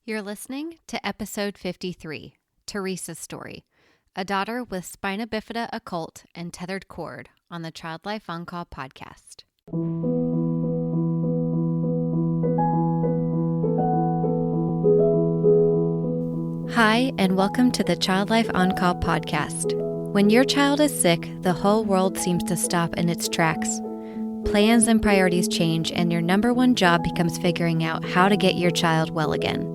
You're listening to episode 53, Teresas Story, a daughter with Spina Bifida occult and tethered cord on the Child Life On Call podcast. Hi, and welcome to the Child Life On Call podcast. When your child is sick, the whole world seems to stop in its tracks. Plans and priorities change, and your number one job becomes figuring out how to get your child well again.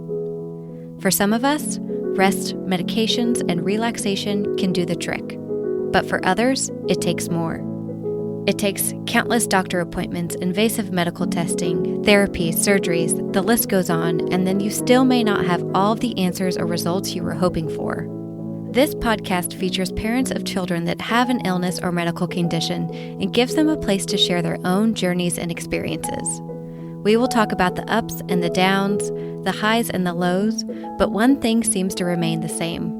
For some of us, rest, medications, and relaxation can do the trick. But for others, it takes more. It takes countless doctor appointments, invasive medical testing, therapy, surgeries, the list goes on, and then you still may not have all of the answers or results you were hoping for. This podcast features parents of children that have an illness or medical condition and gives them a place to share their own journeys and experiences. We will talk about the ups and the downs, the highs and the lows, but one thing seems to remain the same.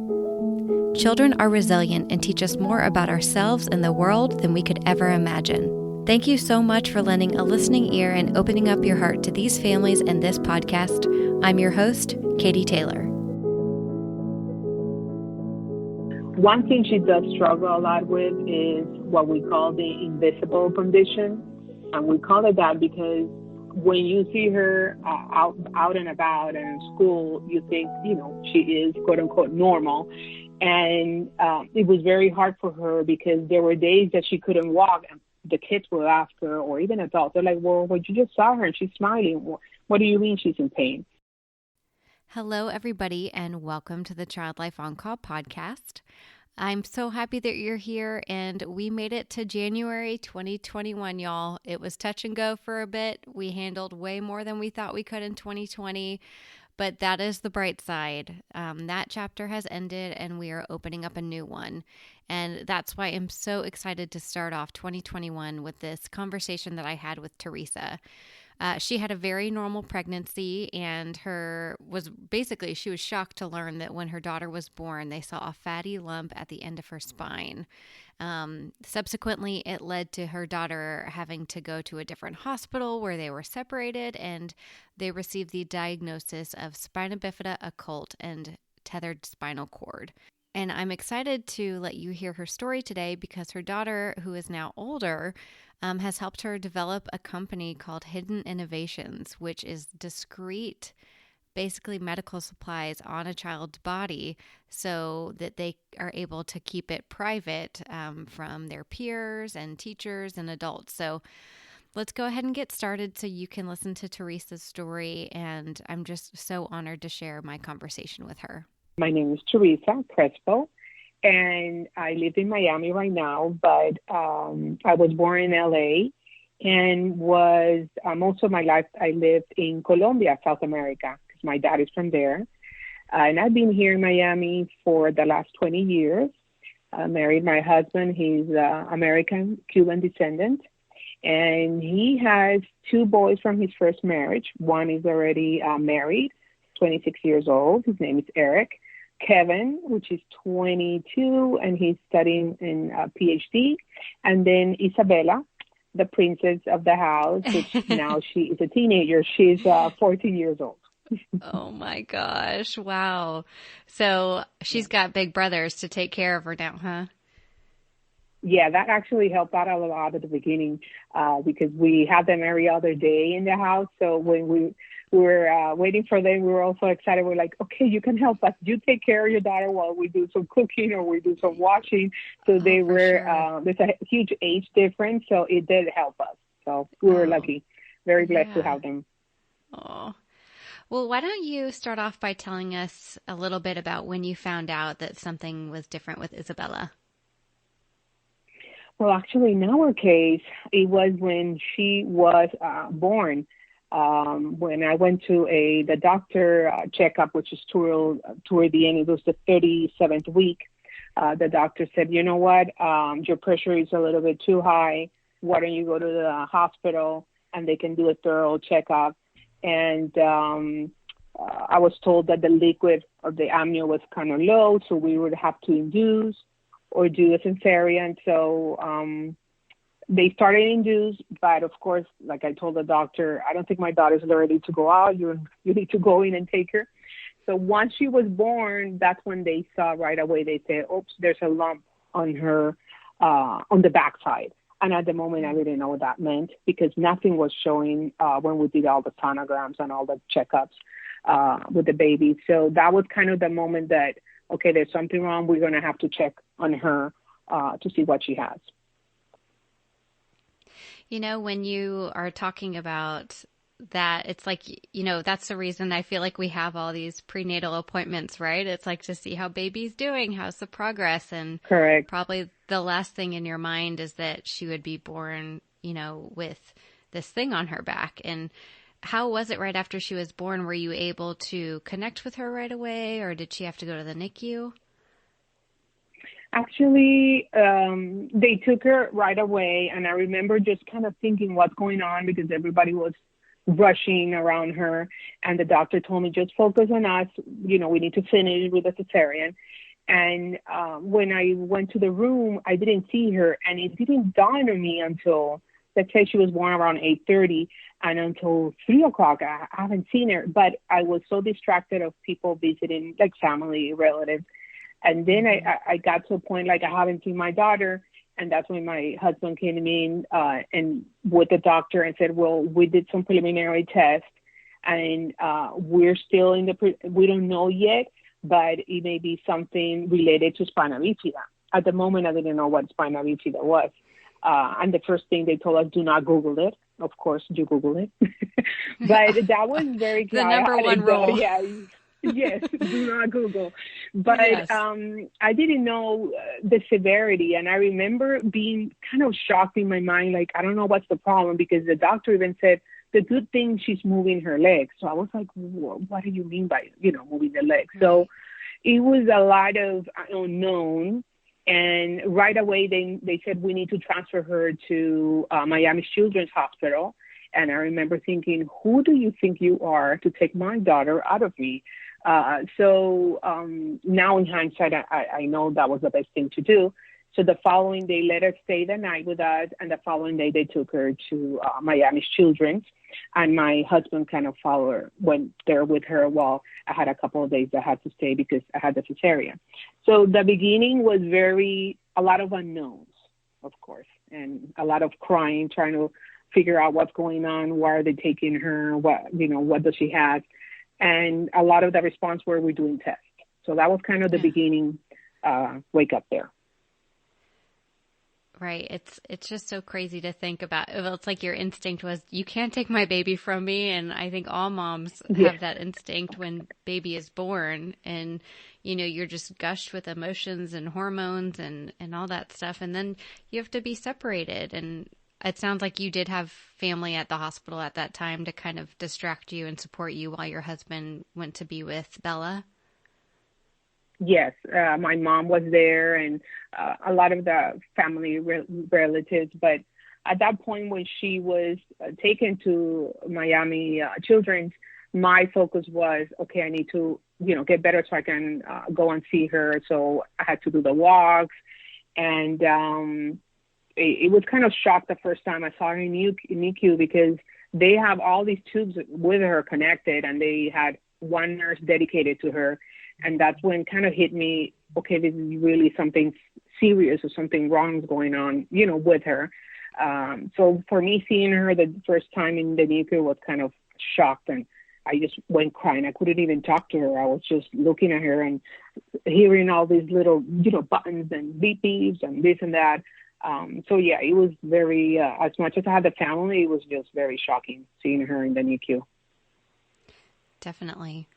Children are resilient and teach us more about ourselves and the world than we could ever imagine. Thank you so much for lending a listening ear and opening up your heart to these families and this podcast. I'm your host, Katie Taylor. One thing she does struggle a lot with is what we call the invisible condition. And we call it that because when you see her out and about and in school, you think, she is quote unquote normal. And it was very hard for her because there were days that she couldn't walk and the kids will ask her, or even adults, they're like, well, you just saw her and she's smiling. What do you mean she's in pain? Hello, everybody, and welcome to the Child Life On Call podcast. I'm so happy that you're here, and we made it to January 2021, y'all. It was touch and go for a bit. We handled way more than we thought we could in 2020, but that is the bright side. That chapter has ended, and we are opening up a new one, and that's why I'm so excited to start off 2021 with this conversation that I had with Teresa. She had a very normal pregnancy, and she was shocked to learn that when her daughter was born, they saw a fatty lump at the end of her spine. Subsequently, it led to her daughter having to go to a different hospital where they were separated, and they received the diagnosis of Spina Bifida occult and tethered spinal cord. And I'm excited to let you hear her story today because her daughter, who is now older, has helped her develop a company called Hidden Innovations, which is discreet, basically medical supplies on a child's body so that they are able to keep it private from their peers and teachers and adults. So let's go ahead and get started so you can listen to Teresa's story. And I'm just so honored to share my conversation with her. My name is Teresa Crespo, and I live in Miami right now, but I was born in LA and was most of my life I lived in Colombia, South America, because my dad is from there. And I've been here in Miami for the last 20 years. I married my husband. He's American Cuban descendant, and he has two boys from his first marriage. One is already married, 26 years old. His name is Eric. Kevin, which is 22, and he's studying in PhD. And then Isabella, the princess of the house, which now she is a teenager. She's 14 years old. Oh, my gosh. Wow. So she's got big brothers to take care of her now, huh? Yeah, that actually helped out a lot at the beginning because we had them every other day in the house. So when we were waiting for them, we were also excited. We're like, okay, you can help us. You take care of your daughter while we do some cooking or we do some washing. So they were, sure. There's a huge age difference. So it did help us. So we were lucky, very blessed to have them. Oh, well, why don't you start off by telling us a little bit about when you found out that something was different with Isabella? Well, actually, in our case, it was when she was born. When I went to the doctor checkup, which is toward the end, it was the 37th week. The doctor said, you know what, your pressure is a little bit too high. Why don't you go to the hospital and they can do a thorough checkup? And I was told that the liquid of the amnio was kind of low, so we would have to induce or do a cesarean. So they started induced, but of course, like I told the doctor, I don't think my daughter's ready to go out. You need to go in and take her. So once she was born, that's when they saw right away. They said, "Oops, there's a lump on her on the backside." And at the moment, I didn't know what that meant because nothing was showing when we did all the sonograms and all the checkups with the baby. So that was kind of the moment that, okay, there's something wrong. We're going to have to check on her to see what she has. You know, when you are talking about that, it's like, you know, that's the reason I feel like we have all these prenatal appointments, right? It's like to see how baby's doing, how's the progress, and Correct. probably the last thing in your mind is that she would be born, you know, with this thing on her back. And how was it right after she was born? Were you able to connect with her right away, or did she have to go to the NICU? Actually, they took her right away, and I remember just kind of thinking what's going on because everybody was rushing around her, and the doctor told me, just focus on us. You know, we need to finish with the cesarean. And when I went to the room, I didn't see her, and it didn't dawn on me until, let's say she was born around 8:30, and until 3 o'clock, I haven't seen her. But I was so distracted of people visiting, like family, relatives. And then I got to a point, like, I haven't seen my daughter. And that's when my husband came in and with the doctor and said, well, we did some preliminary tests, and we're still we don't know yet, but it may be something related to spina bifida. At the moment, I didn't know what spina bifida was. And the first thing they told us, do not Google it. Of course, you Google it. But that was very the number one rule. Yeah. Yes, do not Google. But yes. I didn't know the severity. And I remember being kind of shocked in my mind, like, I don't know what's the problem, because the doctor even said, the good thing, she's moving her legs. So I was like, what do you mean by, moving the legs? Right. So it was a lot of unknown. And right away, they said, we need to transfer her to Miami Children's Hospital. And I remember thinking, who do you think you are to take my daughter out of me? So now in hindsight, I know that was the best thing to do. So the following day, let her stay the night with us. And the following day, they took her to Miami Children's. And my husband kind of went there with her while I had a couple of days I had to stay because I had the cesarean. So the beginning was a lot of unknowns, of course, and a lot of crying, trying to figure out what's going on, why are they taking her, what does she have? And a lot of the response were, we're doing tests. So that was kind of the beginning wake up there. Right. It's just so crazy to think about. Well, it's like your instinct was, you can't take my baby from me. And I think all moms have that instinct when baby is born, and, you're just gushed with emotions and hormones and all that stuff. And then you have to be separated. And it sounds like you did have family at the hospital at that time to kind of distract you and support you while your husband went to be with Bella. Yes, my mom was there and a lot of the family relatives. But at that point when she was taken to Miami Children's, my focus was, okay, I need to, get better so I can go and see her. So I had to do the walks. And it was kind of shocked the first time I saw her in NICU because they have all these tubes with her connected, and they had one nurse dedicated to her. And that's when kind of hit me, okay, this is really something serious or something wrong is going on, with her. So for me, seeing her the first time in the NICU was kind of shocked, and I just went crying. I couldn't even talk to her. I was just looking at her and hearing all these little, buttons and beep beeps and this and that. So yeah, it was very, as much as I had the family, it was just very shocking seeing her in the NICU. Definitely.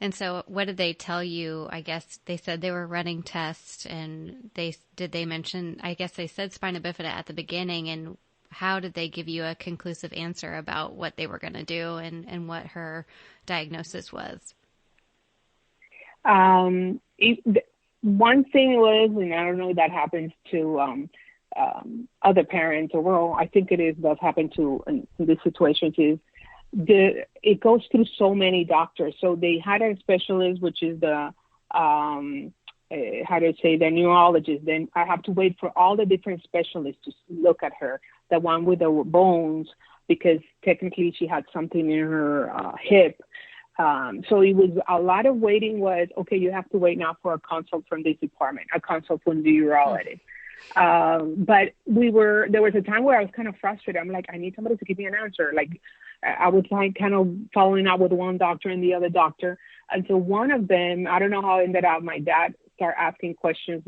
And so what did they tell you? I guess they said they were running tests, and did they mention, I guess they said spina bifida at the beginning, and how did they give you a conclusive answer about what they were going to do and what her diagnosis was? One thing was, and I don't know if that happens to other parents, or I think does happen to in these situations, is it goes through so many doctors. So they had a specialist, which is the the neurologist. Then I have to wait for all the different specialists to look at her. The one with the bones, because technically she had something in her hip. So it was a lot of waiting was, okay, you have to wait now for a consult from this department, a consult from the urologist. But there was a time where I was kind of frustrated. I'm like, I need somebody to give me an answer. Like, I was like kind of following up with one doctor and the other doctor. And so one of them, I don't know how it ended up, my dad started asking questions.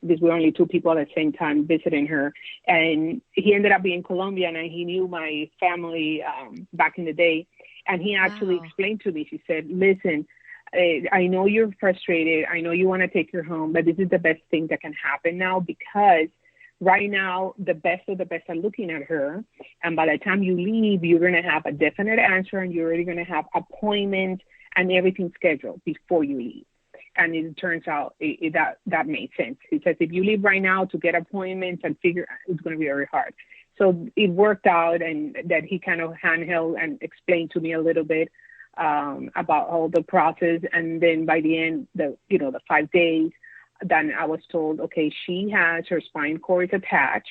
Because we were only two people at the same time visiting her. And he ended up being Colombian, and he knew my family back in the day. And he actually explained to me, he said, listen, I know you're frustrated. I know you want to take her home, but this is the best thing that can happen now, because right now the best of the best are looking at her. And by the time you leave, you're going to have a definite answer, and you're already going to have appointments and everything scheduled before you leave. And it turns out that made sense. He says, if you leave right now to get appointments and figure, it's going to be very hard. So it worked out, and that he kind of handheld and explained to me a little bit about all the process. And then by the end, the 5 days, then I was told, okay, she has her spine cord attached.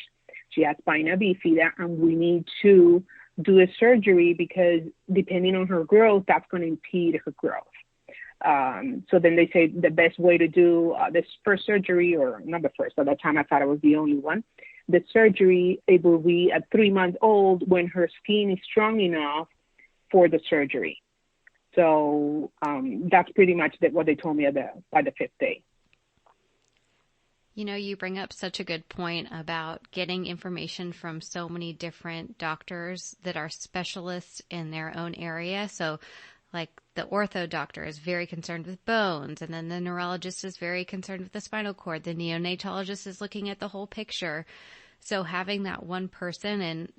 She has Spina Bifida, and we need to do a surgery, because depending on her growth, that's going to impede her growth. So then they say the best way to do this first surgery, or not the first, at that time I thought it was the only one. The surgery, it will be at 3 months old when her skin is strong enough for the surgery. So that's pretty much what they told me by the 5th day. You know, you bring up such a good point about getting information from so many different doctors that are specialists in their own area. So like the ortho doctor is very concerned with bones, and then the neurologist is very concerned with the spinal cord. The neonatologist is looking at the whole picture. So having that one person, and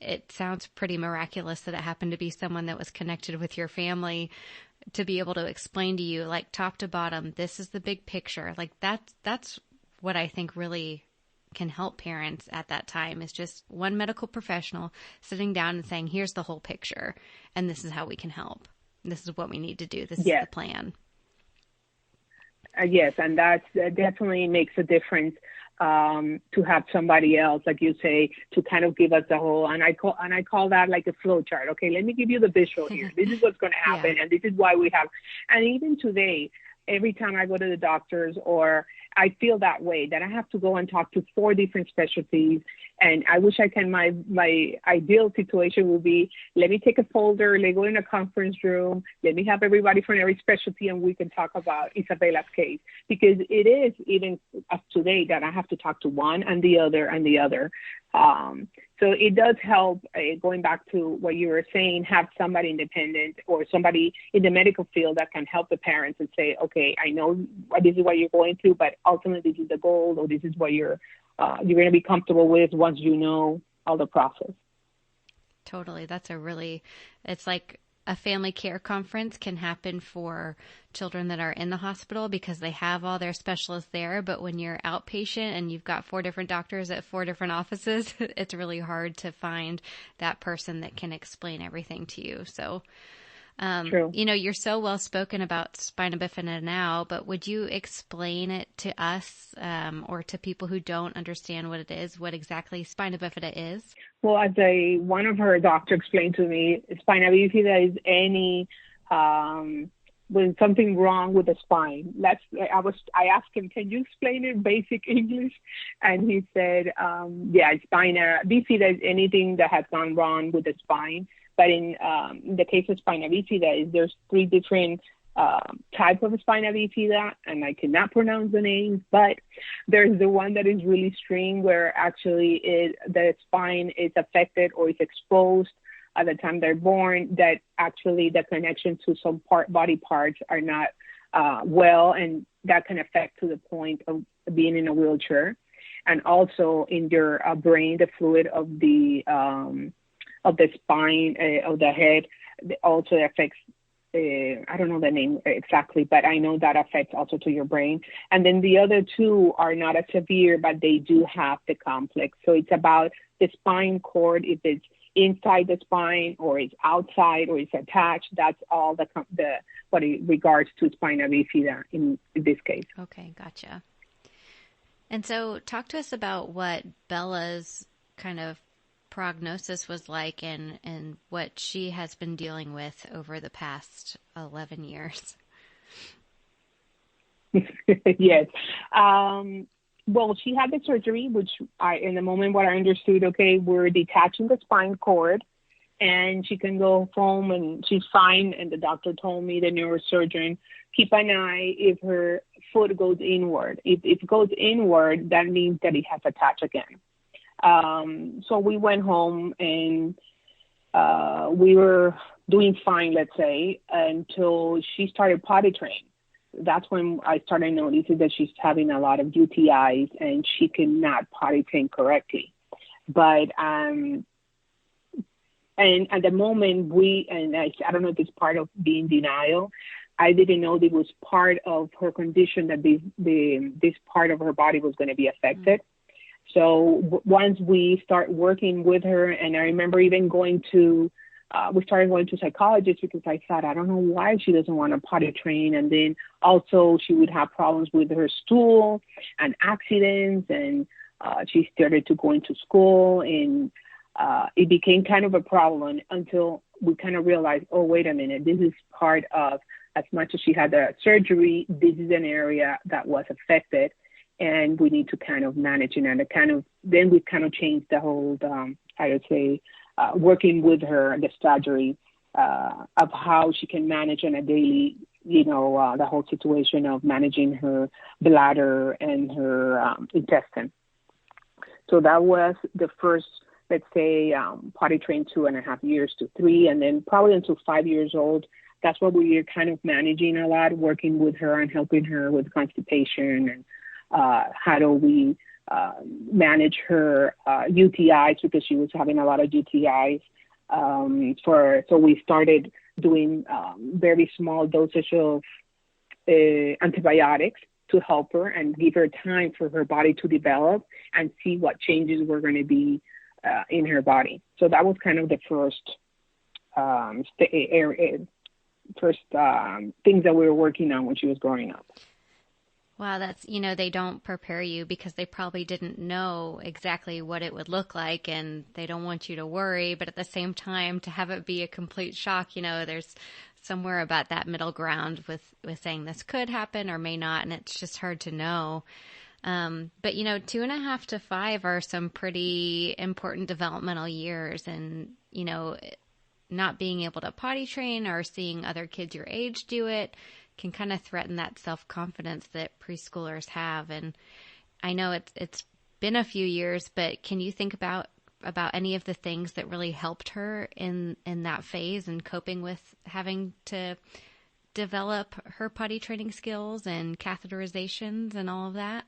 it sounds pretty miraculous that it happened to be someone that was connected with your family, to be able to explain to you, like, top to bottom, this is the big picture. Like that's what I think really can help parents at that time, is just one medical professional sitting down and saying, here's the whole picture, and this is how we can help. This is what we need to do. This is the plan. Yes, and that definitely makes a difference, to have somebody else, like you say, to kind of give us the whole. And I call that like a flow chart. Okay, let me give you the visual here. This is what's going to happen, and this is why we have. And even today, every time I go to the doctors, or I feel that way, that I have to go and talk to 4 different specialties. And I wish I can, my ideal situation would be, let me take a folder, let go in a conference room, let me have everybody from every specialty, and we can talk about Isabella's case. Because it is, even up to date, that I have to talk to one and the other and the other. So it does help, going back to what you were saying, have somebody independent or somebody in the medical field that can help the parents and say, okay, I know this is what you're going through, but ultimately this is the goal, or this is what you're going to be comfortable with once you know all the process. Totally. It's like a family care conference can happen for children that are in the hospital because they have all their specialists there. But when you're outpatient and you've got 4 different doctors at 4 different offices, it's really hard to find that person that can explain everything to you. So, True. You know, you're so well spoken about Spina Bifida now, but would you explain it to us, or to people who don't understand what it is, what exactly Spina Bifida is? Well, as one of her doctors explained to me, Spina Bifida is any when something wrong with the spine. I asked him, can you explain it in basic English? And he said, Spina Bifida is anything that has gone wrong with the spine. But in the case of Spina Bifida, there's 3 different types of Spina Bifida, and I cannot pronounce the names, but there's the one that is really extreme, where actually the spine is affected or is exposed at the time they're born, that actually the connection to some body parts are not well, and that can affect to the point of being in a wheelchair. And also in your brain, the fluid of the spine, of the head, also affects, I don't know the name exactly, but I know that affects also to your brain. And then the other 2 are not as severe, but they do have the complex. So it's about the spine cord, if it's inside the spine or it's outside or it's attached. That's all what it regards to Spina Bifida in this case. Okay, gotcha. And so talk to us about what Bella's kind of Prognosis was like and what she has been dealing with over the past 11 years. Yes. Well, she had the surgery, which in the moment what I understood, okay, we're detaching the spine cord and she can go home and she's fine. And the doctor told me, the neurosurgeon, keep an eye if her foot goes inward. If it goes inward, that means that it has attached again. So we went home and we were doing fine, let's say, until she started potty training. That's when I started noticing that she's having a lot of UTIs and she cannot potty train correctly. But and at the moment I don't know if it's part of being denial. I didn't know it was part of her condition that this part of her body was going to be affected. So once we start working with her, and I remember even we started going to psychologists because I thought, I don't know why she doesn't want to potty train. And then also she would have problems with her stool and accidents. And she started to go into school and it became kind of a problem until we kind of realized, oh, wait a minute, this is part of, as much as she had the surgery, this is an area that was affected and we need to kind of manage it. And then we kind of changed the whole, I would say, working with her, the strategy of how she can manage on a daily, the whole situation of managing her bladder and her intestine. So that was the first, let's say, potty trained 2.5 years to 3, and then probably until 5 years old. That's what we are kind of managing a lot, working with her and helping her with constipation and how do we manage her UTIs, because she was having a lot of UTIs. So we started doing very small dosage of antibiotics to help her and give her time for her body to develop and see what changes were going to be in her body. So that was kind of the first things that we were working on when she was growing up. Wow, that's, they don't prepare you because they probably didn't know exactly what it would look like and they don't want you to worry. But at the same time, to have it be a complete shock, there's somewhere about that middle ground with saying this could happen or may not. And it's just hard to know. But 2.5 to 5 are some pretty important developmental years, and, not being able to potty train or seeing other kids your age do it can kind of threaten that self-confidence that preschoolers have. And I know it's been a few years, but can you think about any of the things that really helped her in that phase and coping with having to develop her potty training skills and catheterizations and all of that?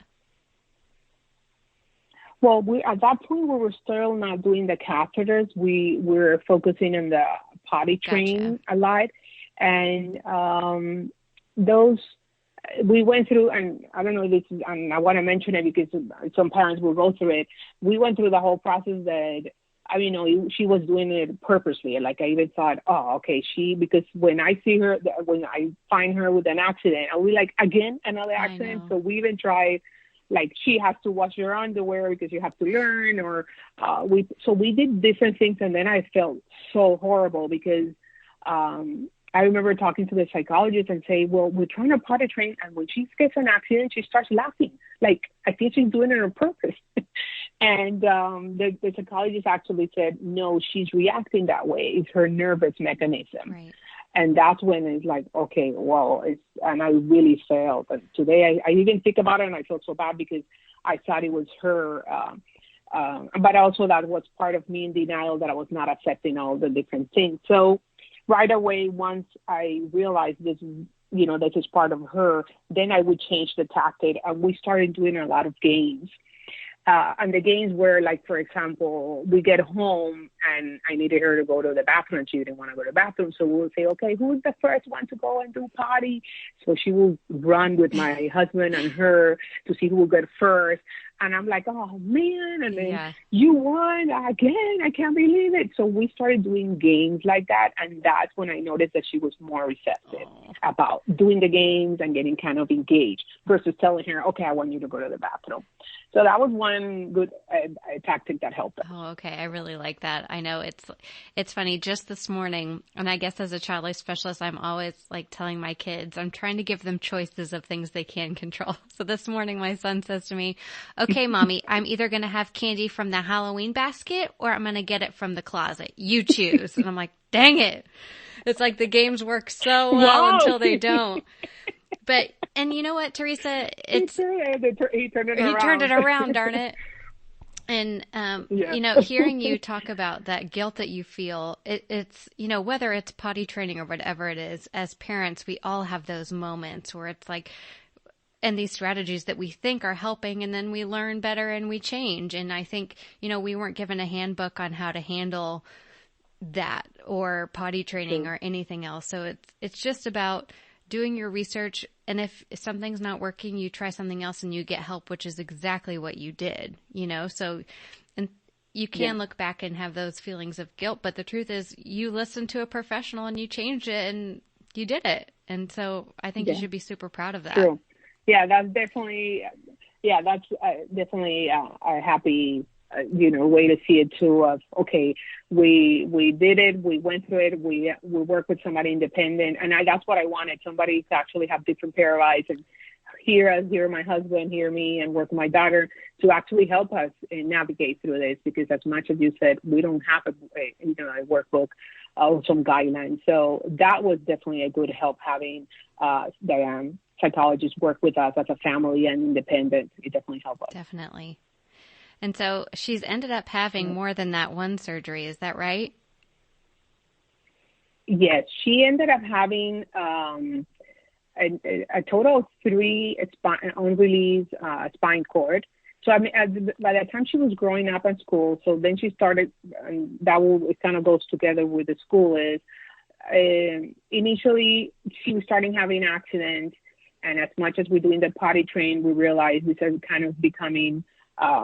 Well, at that point, we were still not doing the catheters. We were focusing on the potty training a lot. And those we went through, and I don't know if this is, and I want to mention it because some parents will go through it. We went through the whole process that, she was doing it purposely. Like I even thought, oh, okay, because when I see her, when I find her with an accident, I'll be like, again, another accident. So we even tried, like she has to wash her underwear because you have to learn, or we did different things. And then I felt so horrible because I remember talking to the psychologist and say, well, we're trying to potty train, and when she gets an accident, she starts laughing. Like, I think she's doing it on purpose. And the psychologist actually said, no, she's reacting that way. It's her nervous mechanism. Right. And that's when it's like, okay, well, and I really felt. And today I even think about it and I feel so bad because I thought it was her. But also that was part of me in denial, that I was not accepting all the different things. So right away, once I realized this is part of her, then I would change the tactic. And we started doing a lot of games. And the games were like, for example, we get home and I needed her to go to the bathroom. She didn't want to go to the bathroom. So we'll say, okay, who's the first one to go and do potty? So she will run with my husband and her to see who will get first. And I'm like, oh, man. And then you won again. I can't believe it. So we started doing games like that. And that's when I noticed that she was more receptive about doing the games and getting kind of engaged versus telling her, okay, I want you to go to the bathroom. So that was one good tactic that helped us. Oh, okay. I really like that. I know it's funny. Just this morning, and I guess as a child life specialist, I'm always like telling my kids, I'm trying to give them choices of things they can control. So this morning, my son says to me, okay, mommy, I'm either going to have candy from the Halloween basket or I'm going to get it from the closet. You choose. And I'm like, dang it. It's like the games work so well until they don't. But, and you know what, Teresa, he turned it around, darn it. And, you know, hearing you talk about that guilt that you feel, it's, you know, whether it's potty training or whatever it is, as parents, we all have those moments where it's like, and these strategies that we think are helping, and then we learn better and we change. And I think, you know, we weren't given a handbook on how to handle that or potty training or anything else. So it's just about doing your research, and if something's not working, you try something else and you get help, which is exactly what you did, you know? So, and you can look back and have those feelings of guilt, but the truth is you listened to a professional and you changed it and you did it. And so I think you should be super proud of that. True. Yeah, that's definitely a happy way to see it too. Of okay, we did it, we went through it, we work with somebody independent, and that's what I wanted. Somebody to actually have different pair of eyes and hear my husband, hear me, and work with my daughter to actually help us navigate through this. Because as much as you said, we don't have a workbook or some guidelines. So that was definitely a good help having the psychologists work with us as a family and independent. It definitely helped us. Definitely. And so she's ended up having more than that one surgery. Is that right? Yes. She ended up having a total of 3 unreleased spine cord. So, I mean, by the time she was growing up in school, so then she started, it kind of goes together with the school is, initially she was starting having accidents. And as much as we're doing the potty train, we realized this is kind of becoming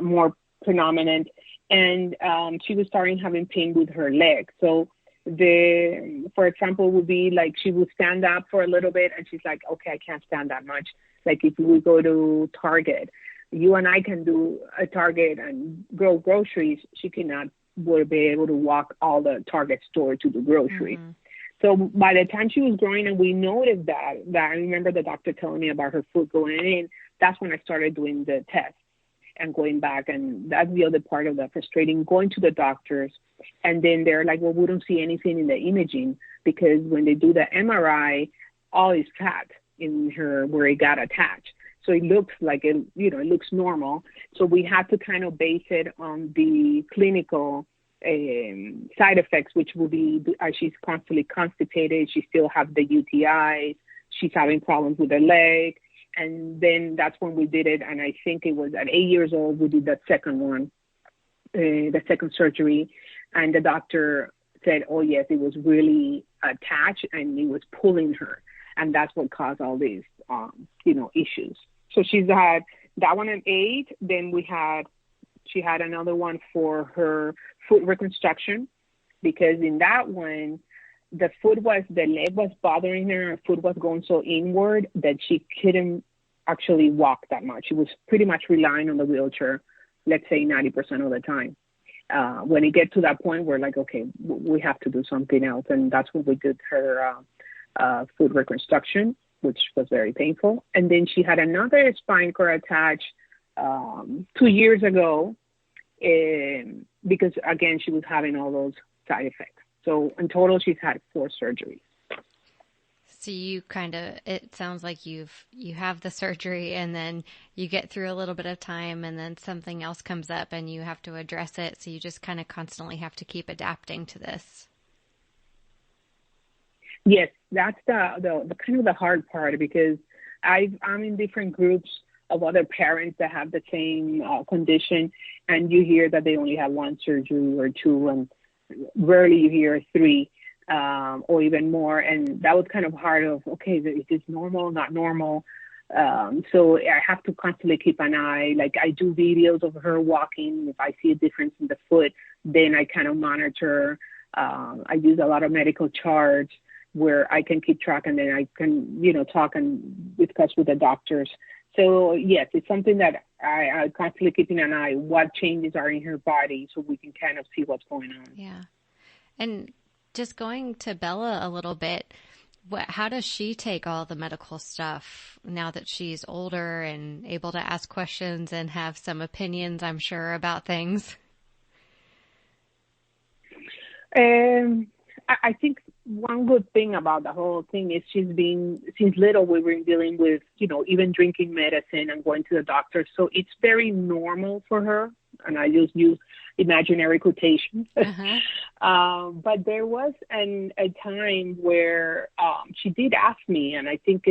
more predominant, and she was starting having pain with her leg. So for example, would be like she would stand up for a little bit and she's like, okay, I can't stand that much. Like if we go to Target, you and I can do a Target and grow groceries. She would be able to walk all the Target store to the grocery. Mm-hmm. So by the time she was growing and we noticed that I remember the doctor telling me about her foot going in, that's when I started doing the test and going back. And that's the other part of the frustrating, going to the doctors. And then they're like, well, we don't see anything in the imaging, because when they do the MRI, all is fat in her where it got attached. So it looks like it looks normal. So we had to kind of base it on the clinical side effects, which will be she's constantly constipated. She still have the UTIs. She's having problems with her leg. And then that's when we did it. And I think it was at 8 years old, we did that second one, the second surgery. And the doctor said, oh, yes, it was really attached and it was pulling her. And that's what caused all these, issues. So she's had that one at 8. Then she had another one for her foot reconstruction, because in that one, the leg was bothering her. Her foot was going so inward that she couldn't actually walk that much. She was pretty much relying on the wheelchair, let's say 90% of the time. When it gets to that point, we're like, okay, we have to do something else. And that's when we did her foot reconstruction, which was very painful. And then she had another spine cord attached 2 years ago, because, again, she was having all those side effects. So in total, she's had 4 surgeries. So you it sounds like you have the surgery and then you get through a little bit of time and then something else comes up and you have to address it. So you just kind of constantly have to keep adapting to this. Yes, that's the kind of the hard part, because I'm in different groups of other parents that have the same condition, and you hear that they only have 1 surgery or 2, and rarely you hear 3 or even more. And that was kind of hard of, okay, is this normal, not normal? So I have to constantly keep an eye. Like I do videos of her walking. If I see a difference in the foot, then I kind of monitor. I use a lot of medical charts where I can keep track, and then I can, talk and discuss with the doctors. So yes, it's something that I constantly keeping an eye, what changes are in her body so we can kind of see what's going on. Yeah. And just going to Bella a little bit, how does she take all the medical stuff now that she's older and able to ask questions and have some opinions, I'm sure, about things? I think one good thing about the whole thing is since little, we've been dealing with, even drinking medicine and going to the doctor. So it's very normal for her. And I just use imaginary quotations. Uh-huh. But there was a time where she did ask me, and I think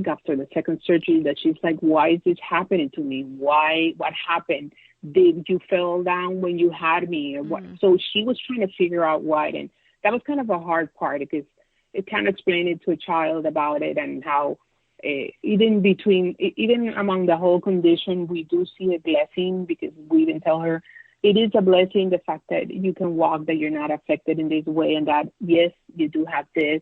after the second surgery, that she's like, why is this happening to me? What happened? Did you fall down when you had me? Or what? So she was trying to figure out why. And that was kind of a hard part because it kind of explained it to a child about it and how even among the whole condition, we do see a blessing because we even tell her it is a blessing, the fact that you can walk, that you're not affected in this way, and that, yes, you do have this.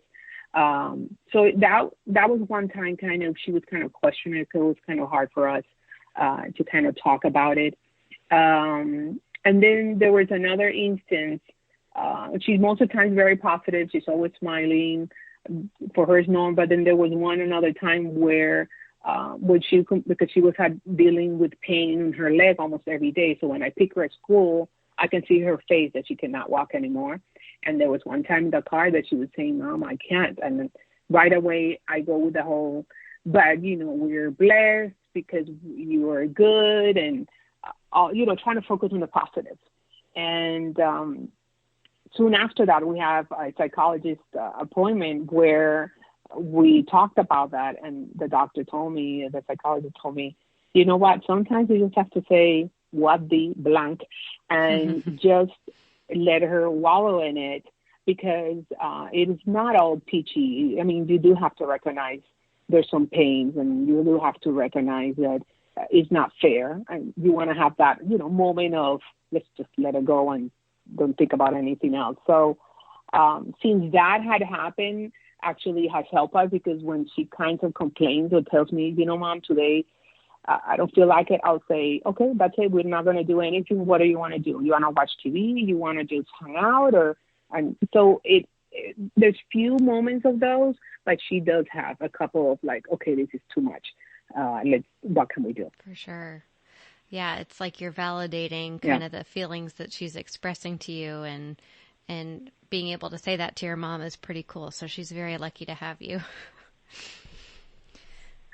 So that was one time kind of, she was kind of questioning it, so it was kind of hard for us to kind of talk about it. And then there was another instance. She's most of the time very positive. She's always smiling. For her is normal. But then there was another time where because she was dealing with pain in her leg almost every day. So when I pick her at school, I can see her face that she cannot walk anymore. And there was one time in the car that she was saying, Mom, I can't. And then right away I go with the whole, but we're blessed because you are good, and trying to focus on the positives. And soon after that, we have a psychologist appointment where we talked about that, and the psychologist told me, you know what, sometimes you just have to say, what the blank, and just let her wallow in it, because it is not all peachy. I mean, you do have to recognize there's some pains, and you do have to recognize that it's not fair, and you want to have that, moment of, let's just let it go and don't think about anything else. So since that had happened, actually has helped us, because when she kind of complains or tells me, Mom, today I don't feel like it, I'll say, okay, that's it. We're not going to do anything. What do you want to do? You want to watch TV? You want to just hang out? And so there's few moments of those, but she does have a couple of like, okay, this is too much. What can we do? For sure. Yeah, it's like you're validating kind of the feelings that she's expressing to you, and being able to say that to your mom is pretty cool. So she's very lucky to have you.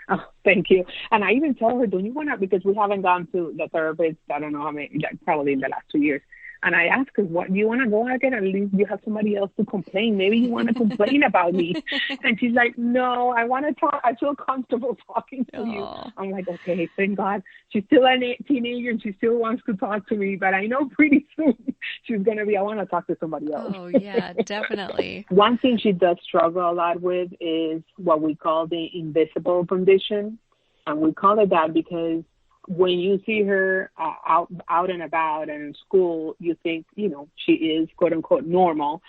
Oh, thank you. And I even tell her, don't you want to, because we haven't gone to the therapist, I don't know how many, probably in the last 2 years. And I asked her, what, do you want to go again? At least you have somebody else to complain. Maybe you want to complain about me. And she's like, no, I want to talk. I feel comfortable talking to you. I'm like, okay, thank God. She's still a teenager and she still wants to talk to me. But I know pretty soon she's going to be, I want to talk to somebody else. Oh, yeah, definitely. One thing she does struggle a lot with is what we call the invisible condition. And we call it that because when you see her out and about and in school, you think, she is quote unquote normal.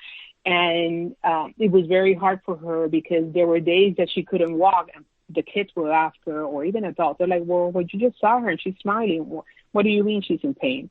And it was very hard for her because there were days that she couldn't walk, and the kids will ask her, or even adults, they're like, well, you just saw her and she's smiling. What do you mean she's in pain?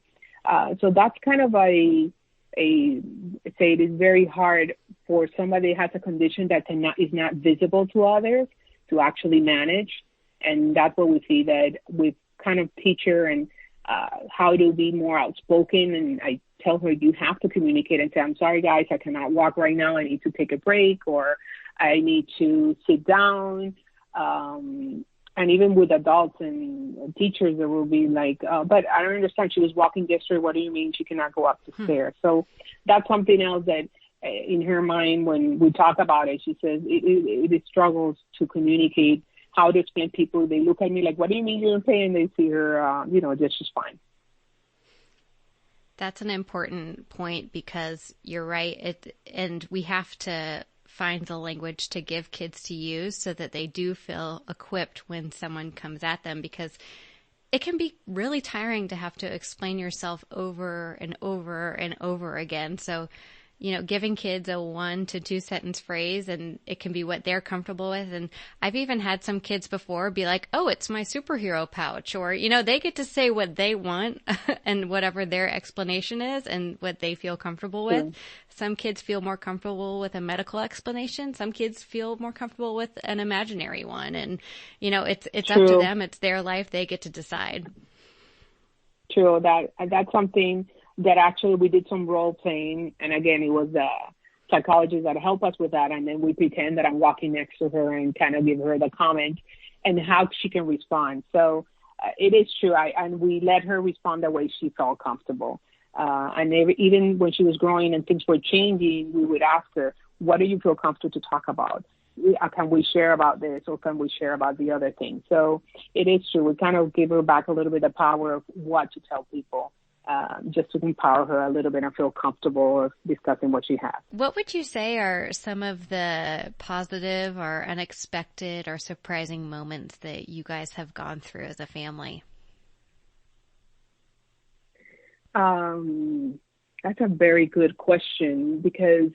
So that's kind of it is very hard for somebody who has a condition that is not visible to others to actually manage. And that's what we see, that with kind of teach her and how to be more outspoken. And I tell her, you have to communicate and say, I'm sorry, guys, I cannot walk right now. I need to take a break, or I need to sit down. And even with adults and teachers, there will be like, but I don't understand. She was walking yesterday. What do you mean she cannot go up the stairs? So that's something else that in her mind, when we talk about it, she says it struggles to how to explain people. They look at me like, what do you mean you're in pain? They see her, just she's fine. That's an important point, because you're right. And we have to find the language to give kids to use so that they do feel equipped when someone comes at them, because it can be really tiring to have to explain yourself over and over and over again. So giving kids a 1 to 2 sentence phrase, and it can be what they're comfortable with. And I've even had some kids before be like, oh, it's my superhero pouch, or, they get to say what they want and whatever their explanation is and what they feel comfortable with. Mm. Some kids feel more comfortable with a medical explanation. Some kids feel more comfortable with an imaginary one. And, it's up to them. It's their life. They get to decide. True. That's something that actually we did some role playing. And again, it was psychologists that helped us with that. And then we pretend that I'm walking next to her and kind of give her the comment and how she can respond. So it is true. And we let her respond the way she felt comfortable. And even when she was growing and things were changing, we would ask her, what do you feel comfortable to talk about? Can we share about this, or can we share about the other thing? So it is true. We kind of give her back a little bit of power of what to tell people, just to empower her a little bit and feel comfortable discussing what she has. What would you say are some of the positive or unexpected or surprising moments that you guys have gone through as a family? That's a very good question, because,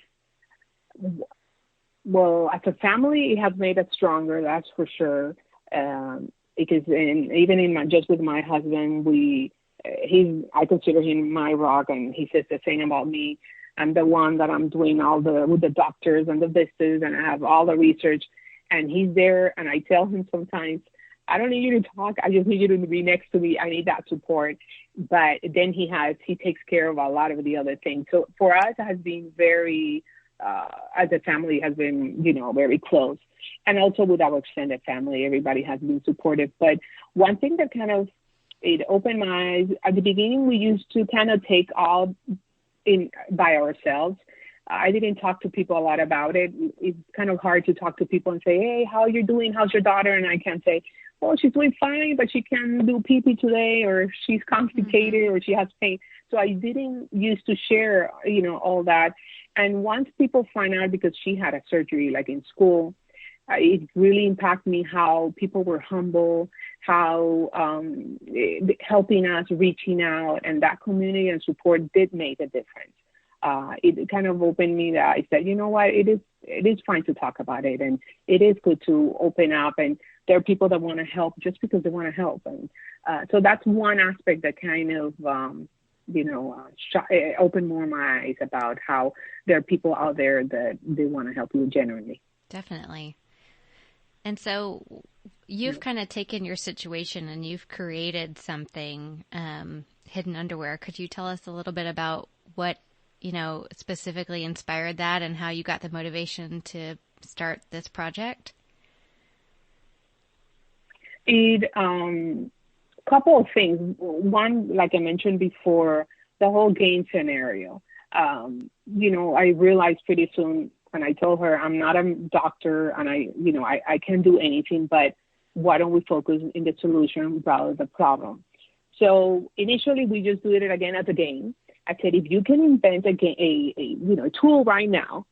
well, as a family, it has made us stronger, that's for sure. Because just with my husband, I consider him my rock, and he says the same about me. I'm the one that I'm doing with the doctors and the visits, and I have all the research, and he's there. And I tell him sometimes, I don't need you to talk. I just need you to be next to me. I need that support. But then he takes care of a lot of the other things. So for us, it has been very, as a family, has been, very close. And also with our extended family, everybody has been supportive. But one thing that it opened my eyes, at the beginning, we used to kind of take all in by ourselves. I didn't talk to people a lot about it. It's kind of hard to talk to people and say, hey, how are you doing? How's your daughter? And I can't say, oh, she's doing fine, but she can't do pee-pee today, or she's constipated, or she has pain. So I didn't used to share, all that. And once people find out, because she had a surgery like in school, it really impacted me how people were humble, how helping us, reaching out, and that community and support did make a difference. It kind of opened me that I said, you know what, it is fine to talk about it, and it is good to open up, and there are people that want to help just because they want to help. And so that's one aspect that kind of, opened more my eyes about how there are people out there that they want to help you genuinely. Definitely. And so you've kind of taken your situation and you've created something, Hidden Underwear. Could you tell us a little bit about what, specifically inspired that and how you got the motivation to start this project? Couple of things. One, like I mentioned before, the whole game scenario. I realized pretty soon, and I told her, I'm not a doctor, and I can't do anything, but why don't we focus in the solution rather than the problem? So initially, we just did it again as a game. I said, if you can invent a tool right now,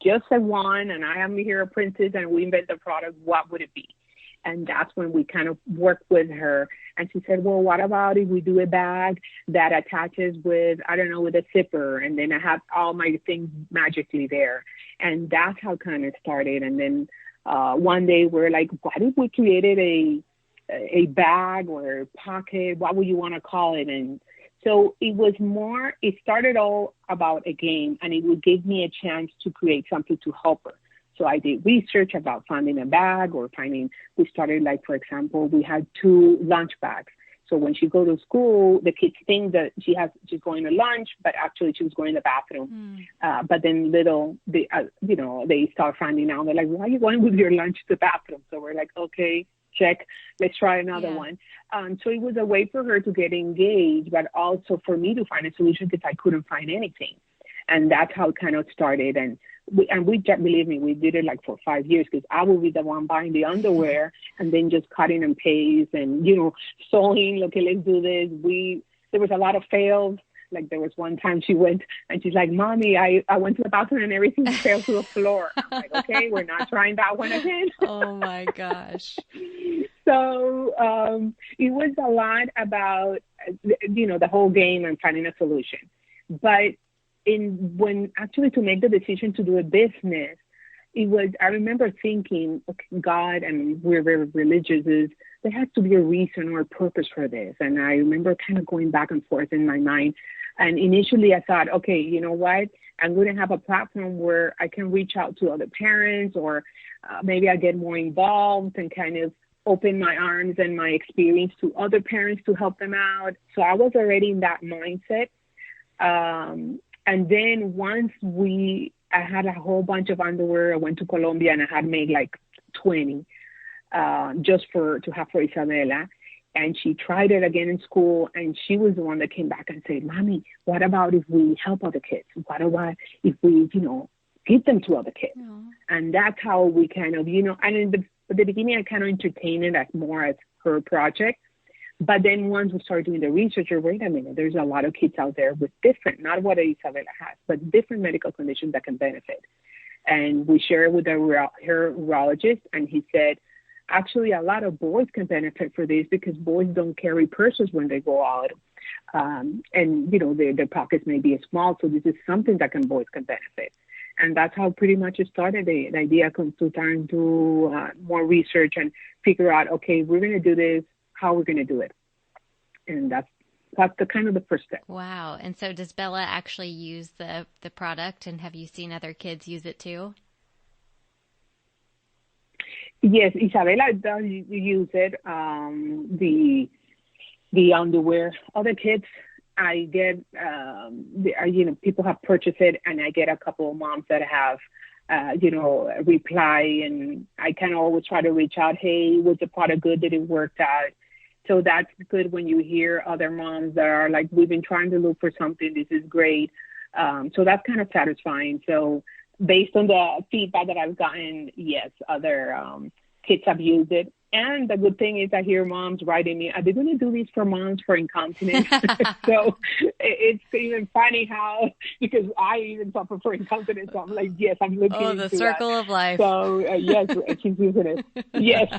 just a one, and I am here a princess, and we invent the product, what would it be? And that's when we kind of worked with her. And she said, well, what about if we do a bag that attaches with a zipper, and then I have all my things magically there. And that's how it kind of started. And then one day we're like, what if we created a bag or a pocket? What would you want to call it? And so it started all about a game, and it would give me a chance to create something to help her. So I did research about finding a bag we started, like, for example, we had 2 lunch bags. So when she go to school, the kids think that she's going to lunch, but actually she was going to the bathroom. But then they start finding out, they're like, why are you going with your lunch to the bathroom? So we're like, okay, check, let's try another one. So it was a way for her to get engaged, but also for me to find a solution because I couldn't find anything. And that's how it kind of started. And believe me, we did it like for 5 years, because I would be the one buying the underwear and then just cutting and paste and, sewing. Okay, let's do this. There was a lot of fails. Like, there was one time she went and she's like, Mommy, I went to the bathroom and everything fell to the floor. I'm like, okay, we're not trying that one again. Oh my gosh. So it was a lot about, the whole game and finding a solution. But when actually to make the decision to do a business, I remember thinking, okay, God, and we're very religious, there has to be a reason or a purpose for this. And I remember kind of going back and forth in my mind. And initially I thought, okay, you know what? I'm going to have a platform where I can reach out to other parents, or maybe I get more involved and kind of open my arms and my experience to other parents to help them out. So I was already in that mindset. And then once I had a whole bunch of underwear. I went to Colombia and I had made like 20 just to have for Isabella. And she tried it again in school, and she was the one that came back and said, Mommy, what about if we help other kids? What about if we, give them to other kids? Aww. And that's how we kind of, and in the beginning, I kind of entertained it as more as her project. But then once we started doing the research, wait a minute, there's a lot of kids out there with different, not what Isabella has, but different medical conditions that can benefit. And we shared with her urologist, and he said, actually, a lot of boys can benefit for this because boys don't carry purses when they go out. And, their pockets may be small, so this is something that boys can benefit. And that's how pretty much it started. The idea comes to turn to more research and figure out, okay, we're going to do this, how we're going to do it. And that's the kind of the first step. Wow. And so does Bella actually use the product, and have you seen other kids use it too? Yes, Isabella does use it, the underwear. Other kids, I get, people have purchased it, and I get a couple of moms that have, reply, and I kind of always try to reach out, hey, was the product good? Did it work out? So that's good when you hear other moms that are like, we've been trying to look for something. This is great. So that's kind of satisfying. So based on the feedback that I've gotten, yes, other kids have used it. And the good thing is I hear moms writing me, are they going to do this for moms for incontinence? So it's even funny how, because I even suffer for incontinence. So I'm like, yes, I'm looking into that. Oh, the circle of life. So yes, she's using it. Yes.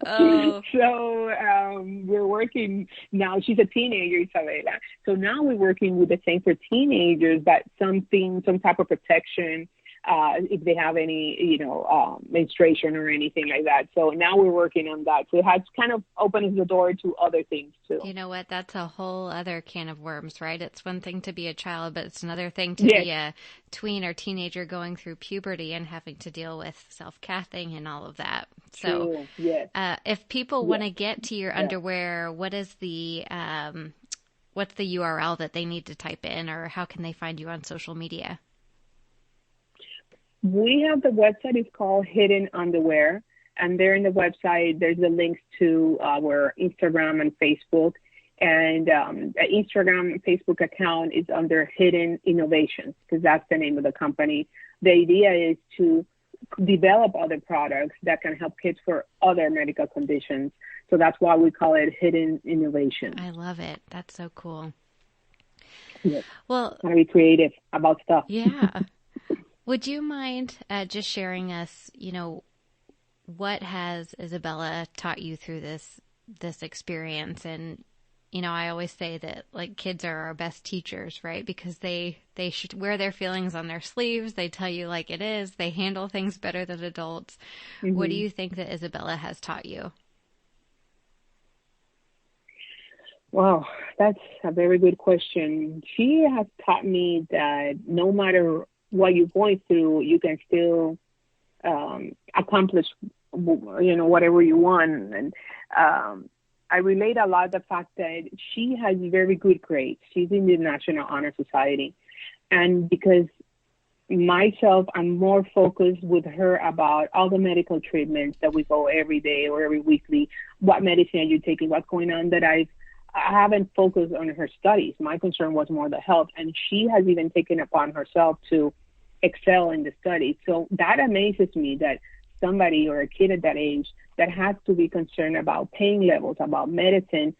Oh. So we're working now. She's a teenager, Isabella. So now we're working with the same for teenagers, but some type of protection. If they have any, menstruation or anything like that. So now we're working on that. So it has kind of opened the door to other things too. You know what? That's a whole other can of worms, right? It's one thing to be a child, but it's another thing to be a tween or teenager going through puberty and having to deal with self-cathing and all of that. So if people want to get to your underwear, what is what's the URL that they need to type in, or how can they find you on social media? We have the website. It's called Hidden Underwear. And there in the website, there's the links to our Instagram and Facebook. And the Instagram and Facebook account is under Hidden Innovations, because that's the name of the company. The idea is to develop other products that can help kids for other medical conditions. So that's why we call it Hidden Innovations. I love it. That's so cool. Yes. Well, want to be creative about stuff. Yeah. Would you mind just sharing us, what has Isabella taught you through this experience? And, I always say that like kids are our best teachers, right? Because they should wear their feelings on their sleeves. They tell you like it is. They handle things better than adults. Mm-hmm. What do you think that Isabella has taught you? Wow, that's a very good question. She has taught me that no matter what you're going through, you can still accomplish, whatever you want. And I relate a lot the fact that she has very good grades. She's in the National Honor Society. And because myself, I'm more focused with her about all the medical treatments that we go every day or every weekly, what medicine are you taking, what's going on, that I haven't focused on her studies. My concern was more the health, and she has even taken upon herself to excel in the studies. So that amazes me that somebody or a kid at that age that has to be concerned about pain levels, about medicine,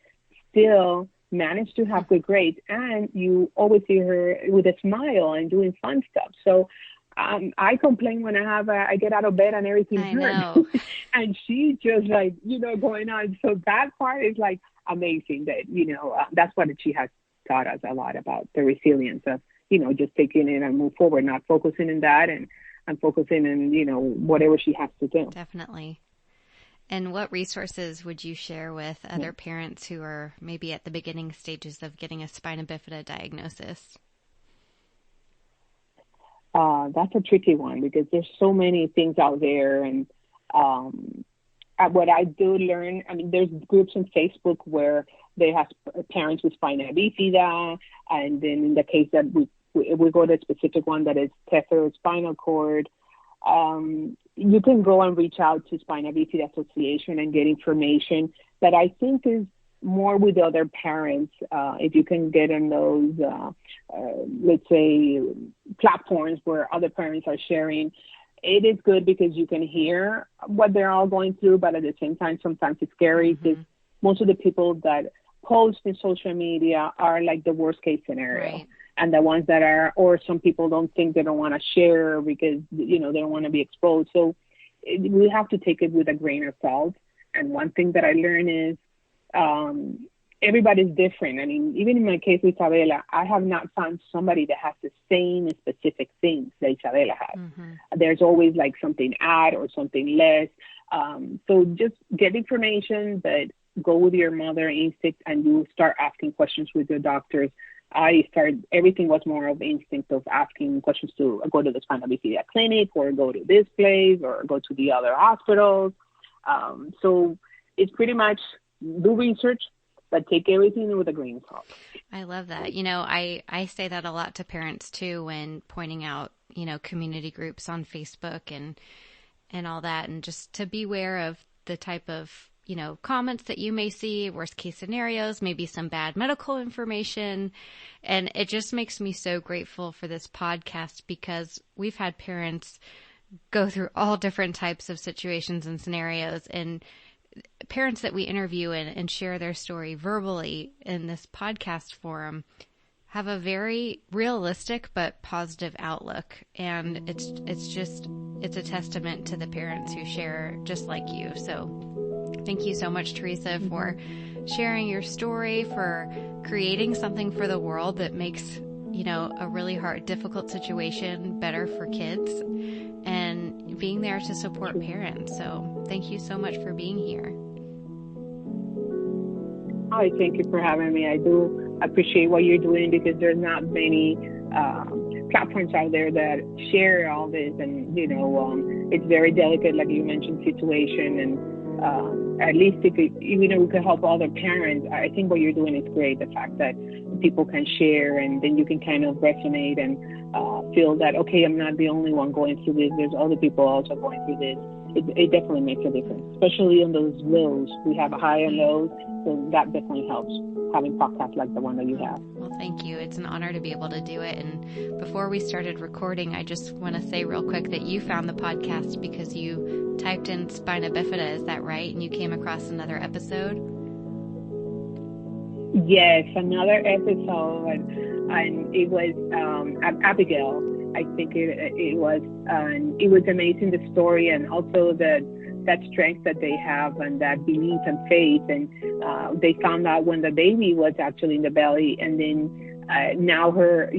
still managed to have good grades. And you always see her with a smile and doing fun stuff. So I complain when I get out of bed and everything hurts. And she just like, going on. So that part is like amazing that, that's what she has taught us a lot about, the resilience of just taking it and move forward, not focusing on that and focusing on, whatever she has to do. Definitely. And what resources would you share with other parents who are maybe at the beginning stages of getting a spina bifida diagnosis? That's a tricky one because there's so many things out there. And what I do learn, there's groups on Facebook where they have parents with spina bifida. And then in the case that we go to a specific one that is tethered spinal cord, you can go and reach out to Spina Bifida Association and get information that I think is more with other parents. If you can get on those, let's say, platforms where other parents are sharing, it is good because you can hear what they're all going through, but at the same time, sometimes it's scary because most of the people that post in social media are like the worst case scenario. Right. And the ones that are, or some people don't think they don't want to share because, they don't want to be exposed. So we have to take it with a grain of salt. And one thing that I learned is everybody's different. Even in my case with Isabella, I have not found somebody that has the same specific things that Isabella has. There's always like something add or something less. So just get information, but go with your mother instinct and you start asking questions with your doctors. Everything was more of instinct of asking questions to go to the Spina Bifida clinic or go to this place or go to the other hospitals. So it's pretty much do research, but take everything with a grain of salt. I love that. I say that a lot to parents too when pointing out, community groups on Facebook and all that, and just to beware of the type of comments that you may see, worst case scenarios, maybe some bad medical information. And it just makes me so grateful for this podcast because we've had parents go through all different types of situations and scenarios, and parents that we interview and share their story verbally in this podcast forum have a very realistic but positive outlook. And it's a testament to the parents who share just like you. So thank you so much, Teresa, for sharing your story, for creating something for the world that makes, a really hard, difficult situation better for kids, and being there to support parents. So thank you so much for being here. I thank you for having me. I do appreciate what you're doing because there's not many platforms out there that share all this, and it's very delicate, like you mentioned, situation, and at least if we could help other parents. I think what you're doing is great. The fact that people can share, and then you can kind of resonate and feel that, okay, I'm not the only one going through this. There's other people also going through this. It definitely makes a difference, especially on those lows. We have high and lows, so that definitely helps, having podcasts like the one that you have. Well, thank you. It's an honor to be able to do it. And before we started recording, I just want to say real quick that you found the podcast because you typed in Spina Bifida. Is that right? And you came across another episode? Yes, another episode, and it was Abigail. I think it was amazing, the story, and also that strength that they have and that belief and faith. And they found out when the baby was actually in the belly, and then now her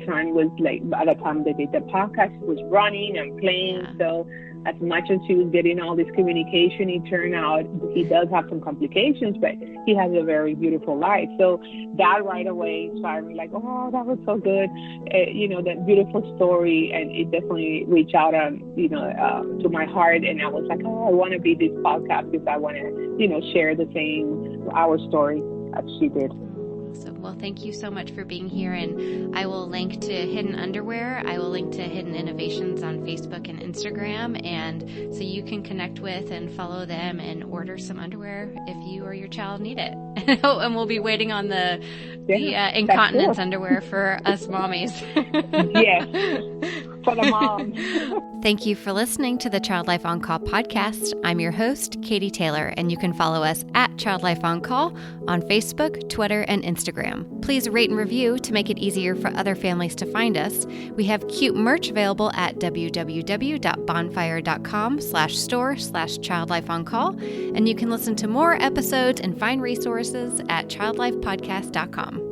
son was like, by the time they did the podcast, was running and playing. Yeah. So as much as she was getting all this communication, it turned out he does have some complications, but he has a very beautiful life. So that right away inspired me, like, oh, that was so good. That beautiful story. And it definitely reached out, to my heart. And I was like, oh, I want to be this podcast because I want to, share our story as she did. Awesome. Well, thank you so much for being here. And I will link to Hidden Underwear. I will link to Hidden Innovations on Facebook and Instagram. And so you can connect with and follow them and order some underwear if you or your child need it. And we'll be waiting on the incontinence cool. underwear for us mommies. Yes, for the moms. Thank you for listening to the Child Life On Call podcast. I'm your host, Katie Taylor, and you can follow us at Child Life On Call on Facebook, Twitter, and Instagram. Please rate and review to make it easier for other families to find us. We have cute merch available at www.bonfire.com/store/childlifeoncall, and you can listen to more episodes and find resources at childlifepodcast.com.